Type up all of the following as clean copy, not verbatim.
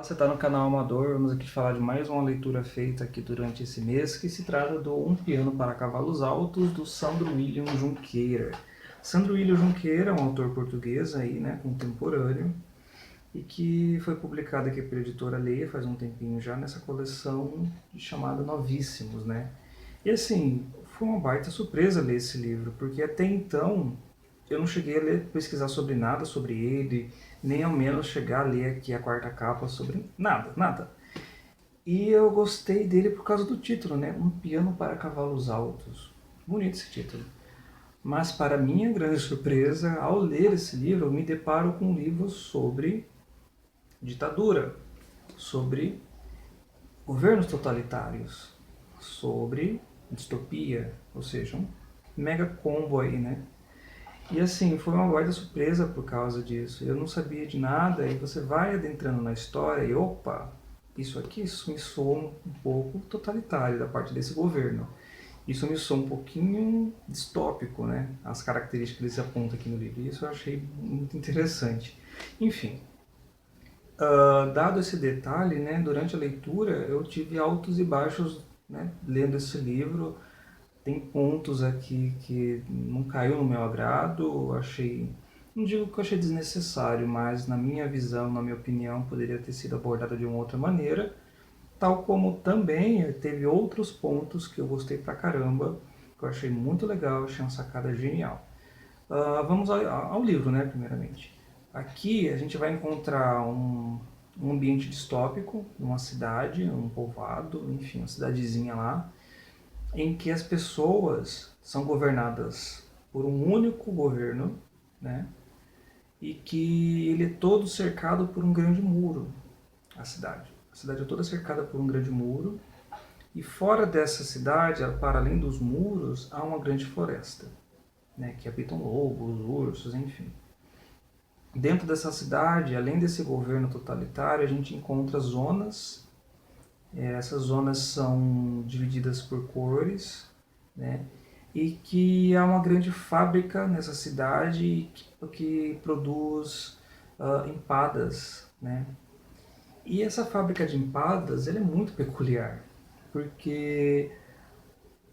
você está no canal Amador. Vamos aqui falar de mais uma leitura feita aqui durante esse mês, que se trata do Um Piano para Cavalos Altos, do Sandro William Junqueira. Sandro William Junqueira é um autor português aí, né, contemporâneo, e que foi publicado aqui pela editora Leia faz um tempinho já, nessa coleção chamada Novíssimos, né? E assim, foi uma baita surpresa ler esse livro, porque até então eu não cheguei a pesquisar sobre nada sobre ele, nem ao menos chegar a ler aqui a quarta capa sobre nada, nada. E eu gostei dele por causa do título, né? Um Piano para Cavalos Altos. Bonito esse título. Mas para minha grande surpresa, ao ler esse livro, eu me deparo com um livro sobre ditadura, sobre governos totalitários, sobre distopia, ou seja, um mega combo aí, né? E assim, foi uma baita surpresa por causa disso. Eu não sabia de nada e você vai adentrando na história e opa, isso me soa um pouco totalitário da parte desse governo. Isso me soa um pouquinho distópico, né? As características que eles apontam aqui no livro. E isso eu achei muito interessante. Enfim, dado esse detalhe, né, durante a leitura eu tive altos e baixos, né, lendo esse livro. Tem pontos aqui que não caiu no meu agrado, achei, não digo que eu achei desnecessário, mas na minha visão, na minha opinião, poderia ter sido abordado de uma outra maneira, tal como também teve outros pontos que eu gostei pra caramba, que eu achei muito legal, achei uma sacada genial. Vamos ao livro, né, primeiramente. Aqui a gente vai encontrar um ambiente distópico, uma cidade, um povoado, enfim, uma cidadezinha lá, em que as pessoas são governadas por um único governo, né? E que ele é todo cercado por um grande muro, a cidade. A cidade é toda cercada por um grande muro, e fora dessa cidade, para além dos muros, há uma grande floresta, né? Que habitam lobos, ursos, enfim. Dentro dessa cidade, além desse governo totalitário, a gente encontra zonas. Essas zonas são divididas por cores, né? E que há uma grande fábrica nessa cidade que produz empadas, né? E essa fábrica de empadas ela é muito peculiar, porque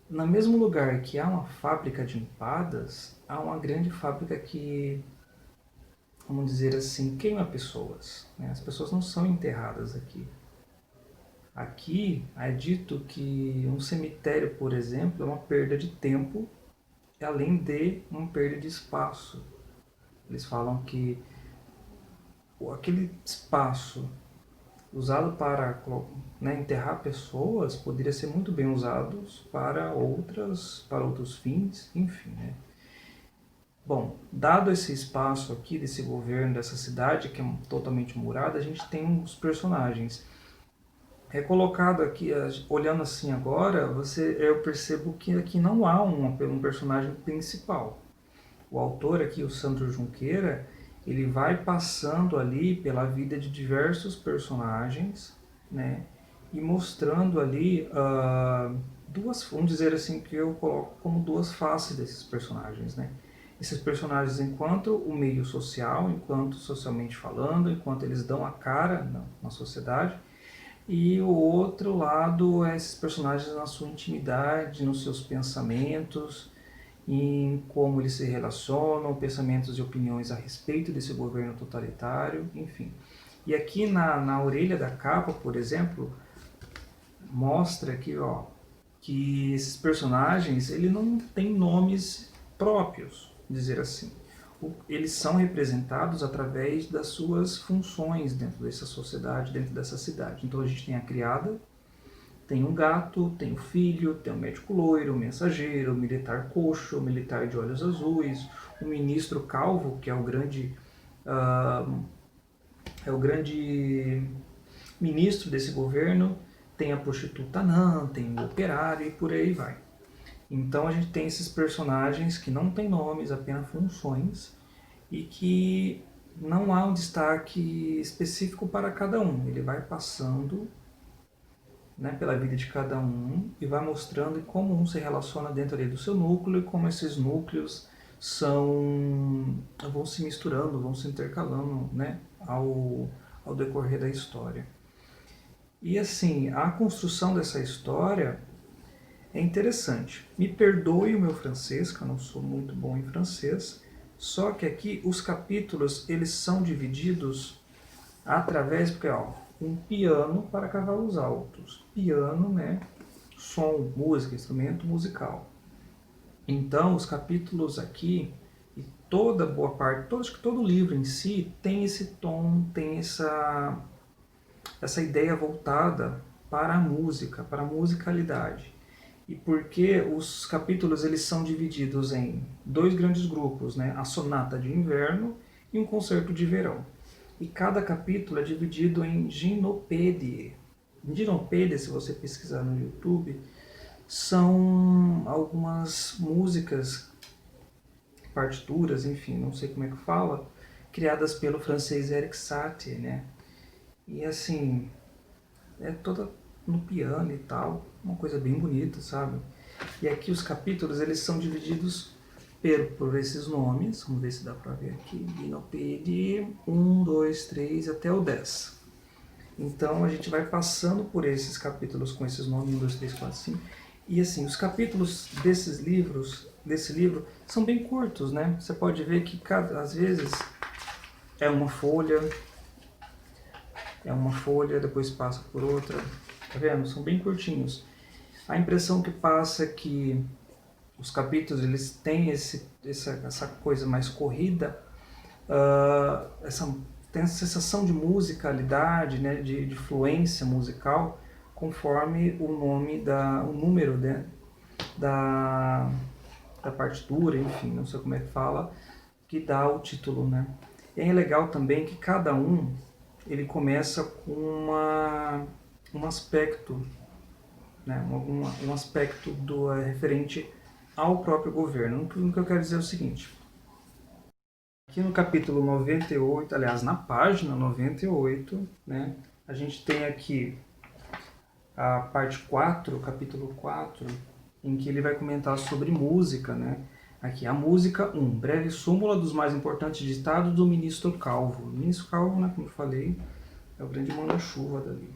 no mesmo lugar que há uma fábrica de empadas, há uma grande fábrica que, vamos dizer assim, queima pessoas, né? As pessoas não são enterradas aqui. Aqui é dito que um cemitério, por exemplo, é uma perda de tempo, além de uma perda de espaço. Eles falam que aquele espaço usado para, né, enterrar pessoas poderia ser muito bem usado para outros fins, enfim, né? Bom, dado esse espaço aqui desse governo, dessa cidade que é totalmente murada, a gente tem os personagens. É colocado aqui, olhando assim agora, eu percebo que aqui não há um personagem principal. O autor aqui, o Sandro Junqueira, ele vai passando ali pela vida de diversos personagens, né, e mostrando ali duas, vamos dizer assim, que eu coloco como duas faces desses personagens, né? Esses personagens enquanto o meio social, enquanto socialmente falando, enquanto eles dão a cara na sociedade, e o outro lado é esses personagens na sua intimidade, nos seus pensamentos, em como eles se relacionam, pensamentos e opiniões a respeito desse governo totalitário, enfim. E aqui na orelha da capa, por exemplo, mostra aqui, ó, que esses personagens ele não têm nomes próprios, dizer assim. Eles são representados através das suas funções dentro dessa sociedade, dentro dessa cidade. Então a gente tem a criada, tem um gato, tem o filho, tem o médico loiro, o mensageiro, o militar coxo, o militar de olhos azuis, o ministro calvo, que é o grande ministro desse governo, tem a prostituta anã, tem o operário e por aí vai. Então a gente tem esses personagens que não têm nomes, apenas funções, e que não há um destaque específico para cada um. Ele vai passando, né, pela vida de cada um e vai mostrando como um se relaciona dentro ali do seu núcleo e como esses núcleos vão se misturando, vão se intercalando, né, ao decorrer da história. E assim, a construção dessa história é interessante. Me perdoe o meu francês, que eu não sou muito bom em francês, só que aqui os capítulos eles são divididos através, porque ó, um piano para cavalos altos. Piano, né? Som, música, instrumento musical. Então, os capítulos aqui, e toda boa parte, acho que todo livro em si tem esse tom, tem essa ideia voltada para a música, para a musicalidade. E porque os capítulos eles são divididos em dois grandes grupos, né? A sonata de inverno e um concerto de verão. E cada capítulo é dividido em ginopédie. Ginopédie, se você pesquisar no YouTube, são algumas músicas, partituras, enfim, não sei como é que fala, criadas pelo francês Erik Satie, né? E assim, é toda no piano e tal, uma coisa bem bonita, sabe? E aqui os capítulos, eles são divididos por esses nomes, vamos ver se dá pra ver aqui, Ginopédie, 1, 2, 3, até o 10. Então a gente vai passando por esses capítulos com esses nomes, 1, 2, 3, 4, 5. E assim, os capítulos desse livro, são bem curtos, né? Você pode ver que às vezes é uma folha, depois passa por outra, tá vendo? São bem curtinhos. A impressão que passa é que os capítulos eles têm essa coisa mais corrida, tem essa sensação de musicalidade, né, de fluência musical, conforme o número, né, da partitura, enfim, não sei como é que fala, que dá o título, né. E é legal também que cada ele começa com um aspecto, né, um aspecto referente ao próprio governo. O que eu quero dizer é o seguinte: aqui no capítulo 98, aliás, na página 98, né, a gente tem aqui a parte 4, capítulo 4, em que ele vai comentar sobre música, né? Aqui, a música 1, breve súmula dos mais importantes ditados do ministro Calvo. O ministro Calvo, né, como eu falei, é o grande manda-chuva dali.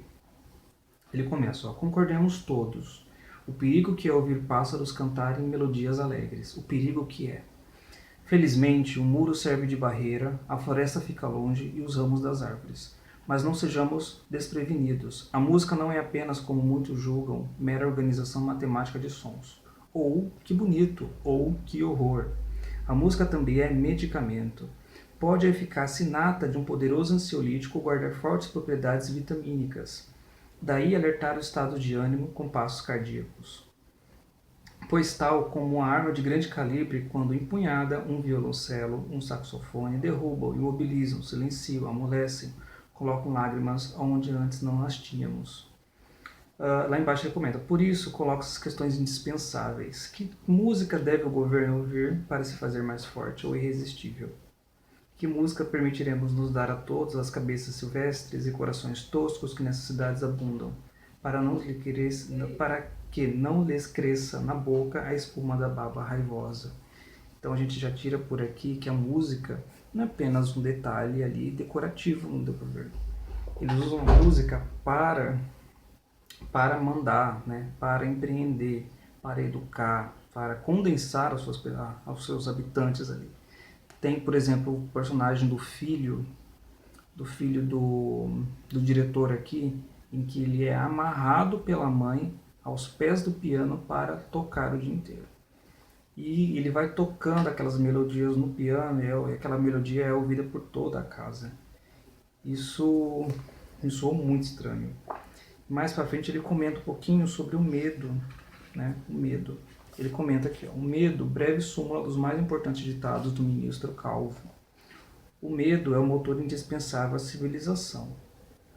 Ele começa, ó, concordemos todos. O perigo que é ouvir pássaros cantarem melodias alegres. O perigo que é. Felizmente, o muro serve de barreira, a floresta fica longe e os ramos das árvores. Mas não sejamos desprevenidos. A música não é apenas, como muitos julgam, mera organização matemática de sons. Ou, que bonito, ou, que horror. A música também é medicamento. Pode a eficácia inata de um poderoso ansiolítico guardar fortes propriedades vitamínicas. Daí alertar o estado de ânimo com passos cardíacos. Pois tal como uma arma de grande calibre, quando empunhada, um violoncelo, um saxofone, derrubam, imobilizam, silenciam, amolecem, colocam lágrimas onde antes não as tínhamos. Lá embaixo ele comenta, por isso coloca essas questões indispensáveis. Que música deve o governo ouvir para se fazer mais forte ou irresistível? Que música permitiremos nos dar a todos as cabeças silvestres e corações toscos que nessas cidades abundam, para que não lhes cresça na boca a espuma da baba raivosa? Então a gente já tira por aqui que a música não é apenas um detalhe ali decorativo no governo. Eles usam a música para mandar, né? Para empreender, para educar, para condensar aos seus habitantes ali. Tem, por exemplo, o personagem do filho do diretor aqui, em que ele é amarrado pela mãe aos pés do piano para tocar o dia inteiro. E ele vai tocando aquelas melodias no piano, e aquela melodia é ouvida por toda a casa. Isso me soou muito estranho. Mais para frente ele comenta um pouquinho sobre o medo, né? O medo. Ele comenta aqui, ó, o medo, breve súmula dos mais importantes ditados do ministro Calvo. O medo é o motor indispensável à civilização.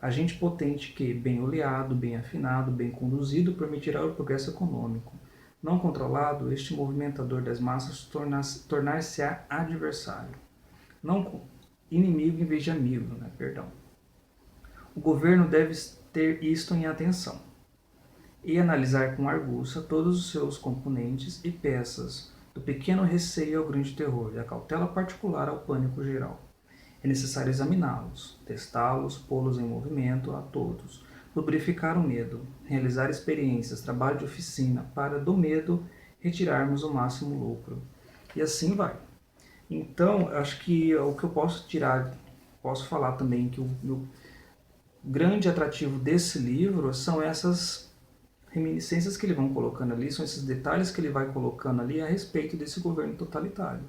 Agente potente que, bem oleado, bem afinado, bem conduzido, permitirá o progresso econômico. Não controlado, este movimentador das massas tornar-se-á adversário. Não inimigo em vez de amigo, né? Perdão. O governo deve ter isto em atenção e analisar com argúcia todos os seus componentes e peças, do pequeno receio ao grande terror, da cautela particular ao pânico geral. É necessário examiná-los, testá-los, pô-los em movimento a todos, lubrificar o medo, realizar experiências, trabalho de oficina, para do medo retirarmos o máximo lucro. E assim vai. Então, acho que o que eu posso tirar, posso falar também que o grande atrativo desse livro são essas reminiscências que ele vão colocando ali, são esses detalhes que ele vai colocando ali a respeito desse governo totalitário,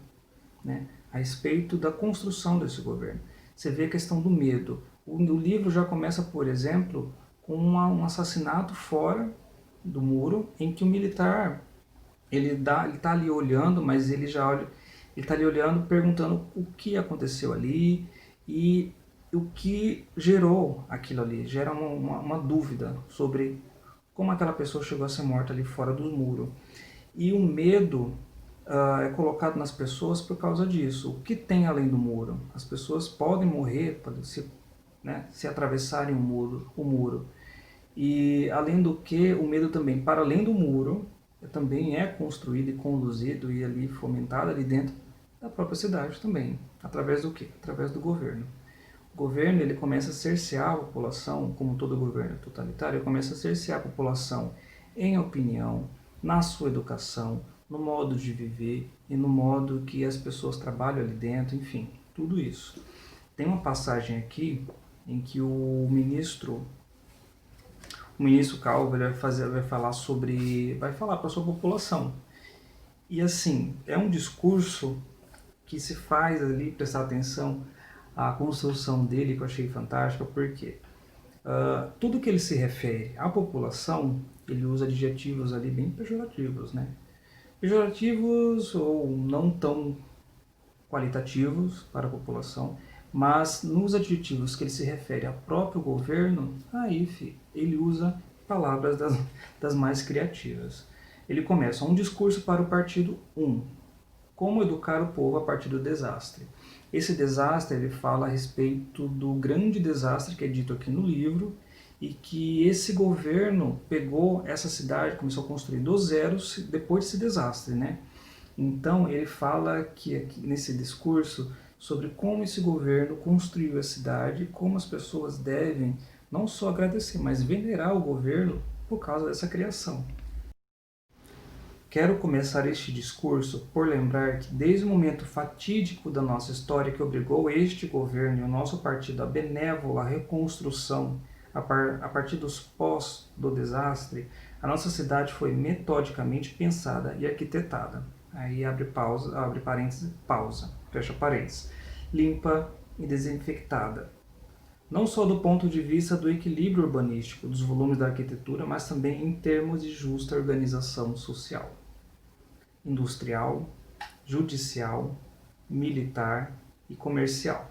né? A respeito da construção desse governo. Você vê a questão do medo. O livro já começa, por exemplo, com um assassinato fora do muro, em que o militar ele está ali olhando, mas ele já olha, ele está ali olhando, perguntando o que aconteceu ali e o que gerou aquilo ali. Gera uma dúvida sobre como aquela pessoa chegou a ser morta ali fora do muro. E o medo é colocado nas pessoas por causa disso. O que tem além do muro? As pessoas podem morrer se atravessarem o muro. E além do que, o medo também, para além do muro, também é construído e conduzido e ali fomentado ali dentro da própria cidade também. Através do quê? Através do governo. O governo ele começa a cercear a população, como todo governo totalitário, ele começa a cercear a população em opinião, na sua educação, no modo de viver e no modo que as pessoas trabalham ali dentro, enfim, tudo isso. Tem uma passagem aqui em que o ministro Calvo vai falar para a sua população. E assim, é um discurso que se faz ali, prestar atenção, a construção dele que eu achei fantástica, porque tudo que ele se refere à população, ele usa adjetivos ali bem pejorativos, né? Pejorativos ou não tão qualitativos para a população, mas nos adjetivos que ele se refere ao próprio governo, aí ele usa palavras das mais criativas. Ele começa um discurso para o partido 1, como educar o povo a partir do desastre. Esse desastre ele fala a respeito do grande desastre que é dito aqui no livro e que esse governo pegou essa cidade, começou a construir do zero depois desse desastre, né? Então ele fala que nesse discurso sobre como esse governo construiu a cidade e como as pessoas devem não só agradecer, mas venerar o governo por causa dessa criação. Quero começar este discurso por lembrar que desde o momento fatídico da nossa história que obrigou este governo e o nosso partido à benévola reconstrução a partir dos pós do desastre, a nossa cidade foi metodicamente pensada e arquitetada. Aí abre parênteses, pausa, fecha parênteses. Limpa e desinfectada. Não só do ponto de vista do equilíbrio urbanístico, dos volumes da arquitetura, mas também em termos de justa organização social, industrial, judicial, militar e comercial,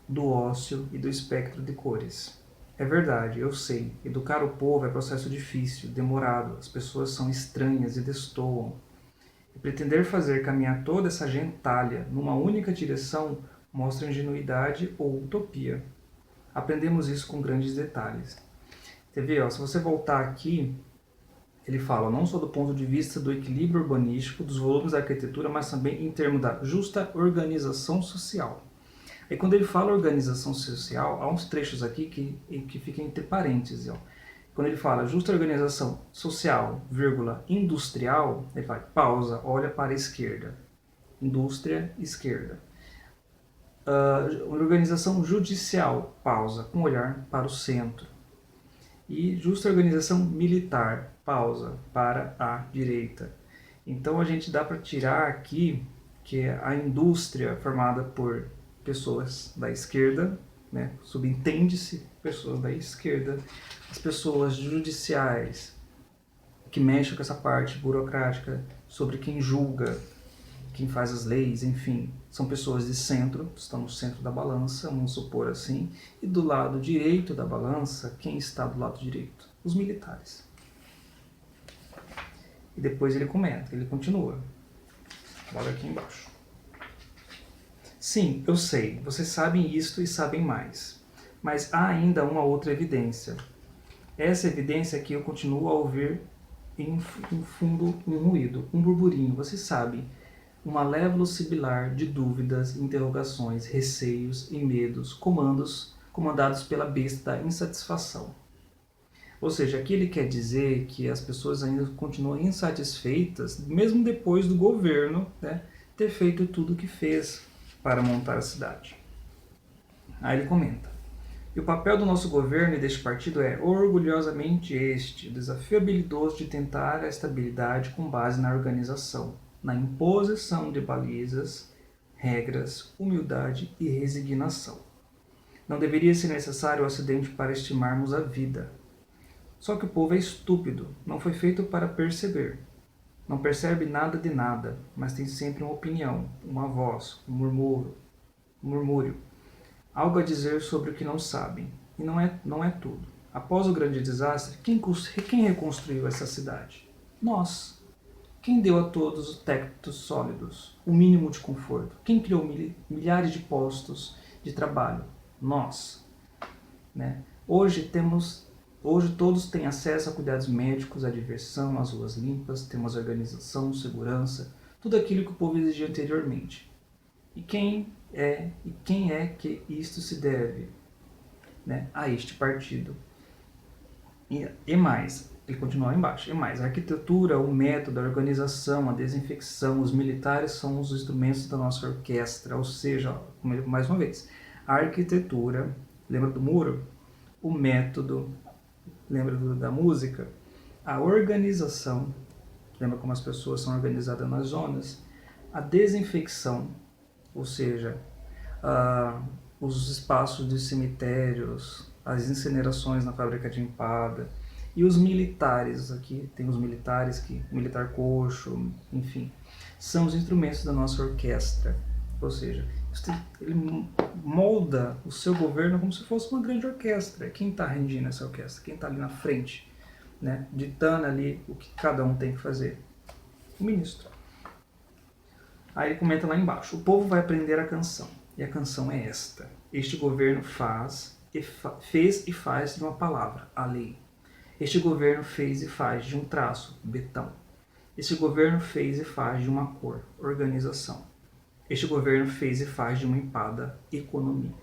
do ócio e do espectro de cores. É verdade, eu sei, educar o povo é processo difícil, demorado, as pessoas são estranhas e destoam. E pretender fazer caminhar toda essa gentalha numa única direção mostra ingenuidade ou utopia. Aprendemos isso com grandes detalhes. Você vê, se você voltar aqui, ele fala não só do ponto de vista do equilíbrio urbanístico, dos volumes da arquitetura, mas também em termos da justa organização social. Aí quando ele fala organização social, há uns trechos aqui que ficam entre parênteses. Ó. Quando ele fala justa organização social, vírgula, industrial, ele vai, pausa, olha para a esquerda. Indústria, esquerda. Organização judicial, pausa, com olhar para o centro. E justa organização militar, pausa, para a direita. Então a gente dá para tirar aqui que a indústria formada por pessoas da esquerda, né, subentende-se pessoas da esquerda, as pessoas judiciais que mexem com essa parte burocrática sobre quem julga, quem faz as leis, enfim, são pessoas de centro, estão no centro da balança, vamos supor assim, e do lado direito da balança, quem está do lado direito? Os militares. E depois ele comenta, ele continua. Olha aqui embaixo. Sim, eu sei, vocês sabem isto e sabem mais. Mas há ainda uma outra evidência. Essa evidência que eu continuo a ouvir em fundo um ruído, um burburinho, vocês sabem, uma lévulo sibilar de dúvidas, interrogações, receios e medos, comandados pela besta da insatisfação. Ou seja, aqui ele quer dizer que as pessoas ainda continuam insatisfeitas, mesmo depois do governo, né, ter feito tudo o que fez para montar a cidade. Aí ele comenta: e o papel do nosso governo e deste partido é orgulhosamente este, o desafio habilidoso de tentar a estabilidade com base na organização, na imposição de balizas, regras, humildade e resignação. Não deveria ser necessário o acidente para estimarmos a vida. Só que o povo é estúpido, não foi feito para perceber. Não percebe nada de nada, mas tem sempre uma opinião, uma voz, um murmúrio, algo a dizer sobre o que não sabem. E não é tudo. Após o grande desastre, quem reconstruiu essa cidade? Nós. Quem deu a todos os tetos sólidos, o mínimo de conforto? Quem criou milhares de postos de trabalho? Nós. Né? Hoje todos têm acesso a cuidados médicos, a diversão, às ruas limpas, temos organização, segurança, tudo aquilo que o povo exigia anteriormente. E quem é que isto se deve? Né? A este partido. E mais, ele continua lá embaixo, e mais, a arquitetura, o método, a organização, a desinfecção, os militares são os instrumentos da nossa orquestra, ou seja, mais uma vez, a arquitetura, lembra do muro? O método, lembra da música? A organização, lembra como as pessoas são organizadas nas zonas? A desinfecção, ou seja, os espaços dos cemitérios, as incinerações na fábrica de empada, e os militares, aqui tem os militares, militar coxo, enfim, são os instrumentos da nossa orquestra, ou seja, ele molda o seu governo como se fosse uma grande orquestra. Quem está rendindo essa orquestra? Quem está ali na frente, né, ditando ali o que cada um tem que fazer? O ministro. Aí ele comenta lá embaixo: o povo vai aprender a canção, e a canção é esta: este governo fez e faz de uma palavra, a lei. Este governo fez e faz de um traço, betão. Este governo fez e faz de uma cor, organização. Este governo fez e faz de uma empada, economia.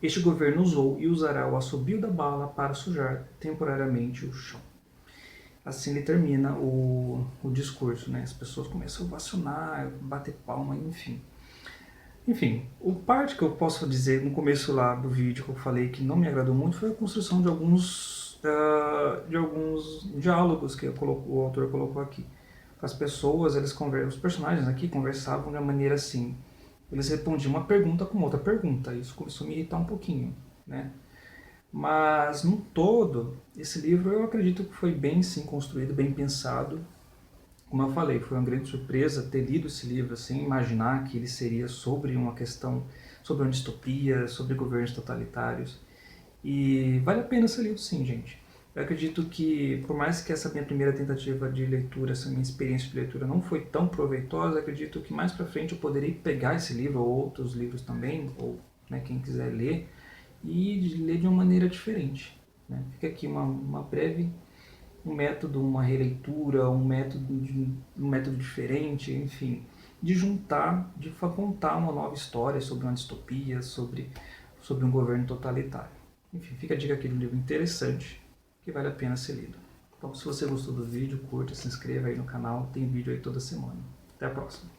Este governo usou e usará o assobio da bala para sujar temporariamente o chão. Assim ele termina o discurso, né? As pessoas começam a ovacionar, bater palma, enfim. Enfim, o parte que eu posso dizer no começo lá do vídeo que eu falei que não me agradou muito foi a construção de alguns diálogos que o autor colocou aqui. As pessoas, os personagens aqui conversavam de uma maneira assim, eles respondiam uma pergunta com outra pergunta, isso começou a me irritar um pouquinho, né? Mas, no todo, esse livro eu acredito que foi bem sim construído, bem pensado. Como eu falei, foi uma grande surpresa ter lido esse livro sem imaginar que ele seria sobre uma questão, sobre uma distopia, sobre governos totalitários. E vale a pena esse livro sim, gente. Eu acredito que, por mais que essa minha primeira tentativa de leitura, essa minha experiência de leitura não foi tão proveitosa, acredito que mais pra frente eu poderei pegar esse livro, ou outros livros também, ou né, quem quiser ler, e ler de uma maneira diferente. Né? Fica aqui um método, uma releitura, um método diferente, enfim, de juntar, de contar uma nova história sobre uma distopia, sobre um governo totalitário. Enfim, fica a dica aqui de um livro interessante, que vale a pena ser lido. Então, se você gostou do vídeo, curta, se inscreva aí no canal, tem vídeo aí toda semana. Até a próxima!